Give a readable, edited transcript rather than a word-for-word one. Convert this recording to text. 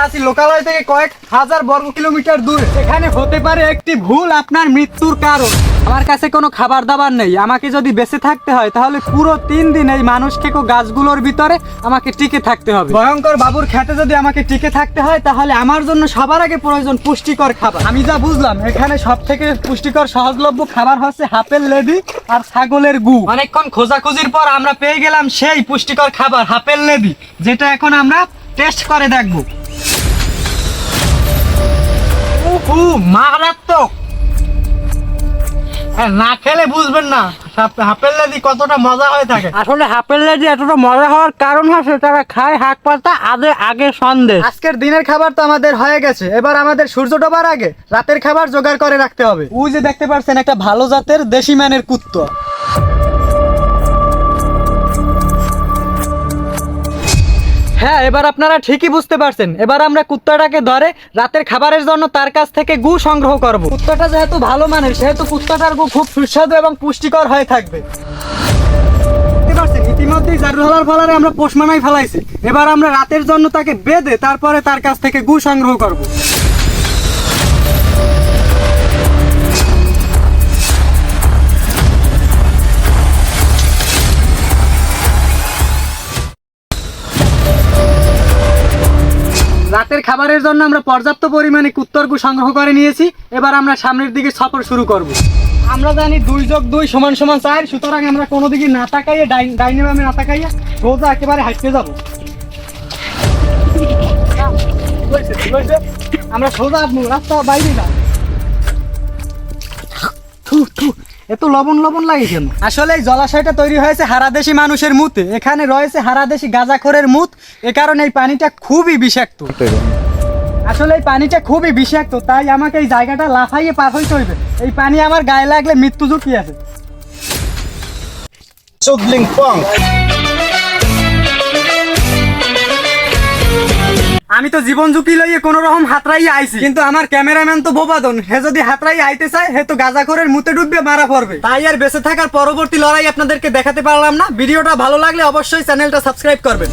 আছি লোকালয় থেকে কয়েক হাজার বর্গ কিলোমিটার দূরে। এখানে হতে পারে একটি ভুল আপনার মৃত্যুর কারণ। আমার কাছে কোনো খাবার দাবার নেই, আমাকে যদি বেঁচে থাকতে হয় তাহলে পুরো 3 দিন এই মানুষ খেকো গাছগুলোর ভিতরে আমাকে টিকে থাকতে হবে। ভয়ঙ্কর বাবুর খেতে যদি আমাকে টিকে থাকতে হয় তাহলে আমার জন্য সবার আগে প্রয়োজন পুষ্টিকর খাবার। আমি যা বুঝলাম এখানে সব থেকে পুষ্টিকর সহজলভ্য খাবার হচ্ছে হাপের লেদি আর ছাগলের গু। অনেকক্ষণ খোঁজাখুঁজির পর আমরা পেয়ে গেলাম সেই পুষ্টিকর খাবার হাপের লেদি, যেটা এখন আমরা টেস্ট করে দেখবো। মারাত্মক, না খেলে বুঝবেন না হাপের লেদি কতটা মজা হয়ে থাকে। আসলে হাপের লেদি এতটা মজা হওয়ার কারণ হচ্ছে তারা খায় শাক পাতা আগে সন্দেশ। আজকের দিনের খাবার তো আমাদের হয়ে গেছে, এবার আমাদের সূর্য ডোবার আগে রাতের খাবার জোগাড় করে রাখতে হবে। ওই যে দেখতে পাচ্ছেন একটা ভালো জাতের দেশি ম্যানের কুত্তা। হ্যাঁ, এবার আপনারা ঠিকই বুঝতে পারছেন। এবার আমরা কুত্তাটাকে ধরে রাতের খাবারের জন্য তার কাছ থেকে গু সংগ্রহ করব। কুত্তাটা যেহেতু ভালো মানের সেহেতু কুত্তাটার গু খুব সুস্বাদু এবং পুষ্টিকর হয়ে থাকবে। দেখতে পাচ্ছেন ইতিমধ্যেই জারুলার ফলারে আমরা পোষমানাই ফেলাইছি। এবার আমরা রাতের জন্য তাকে বেঁধে তারপরে তার কাছ থেকে গু সংগ্রহ করব। রাতের খাবারের জন্য আমরা পর্যাপ্ত পরিমাণে কুত্তর গু সংগ্রহ করে নিয়েছি। এবার আমরা সামনের দিকে সফর শুরু করব। আমরা জানি 2+2 = 4, সুতরাং আমরা কোনো দিকে না তাকাইয়ে ডাইনে বামে না তাকাইয়া সোজা একেবারে হাঁটতে যাব। আমরা সোজা রাস্তা বাইরে না। এত লবণ লাগে কেন? আসলে এই জলাশয়টা তৈরি হয়েছে হারাদেশি মানুষের মুতে। এখানে রয়েছে হারাদেশি গাঁজাখোরের মুত, এ কারণে এই পানিটা খুবই বিষাক্ত। আসলে এই পানিটা খুবই বিষাক্ত, তাই আমাকে এই জায়গাটা লাফাইয়ে পার হইতে হইবে। এই পানি আমার গায়ে লাগলে মৃত্যু ঝুঁকি আছে। আমি তো জীবন ঝুঁকি লইয়ে কোন রকম হাতরাই আইছি, কিন্তু আমার ক্যামেরাম্যান তো বোবাদন। হে যদি হাতরাই আইতে চায় হে তো গাঁজাখোরের মুতে ডুববে মারা পড়বে। তাই আর বেঁচে থাকার পরবর্তী লড়াই আপনাদেরকে দেখাতে পারলাম না। ভিডিওটা ভালো লাগলে অবশ্যই চ্যানেলটা সাবস্ক্রাইব করবেন।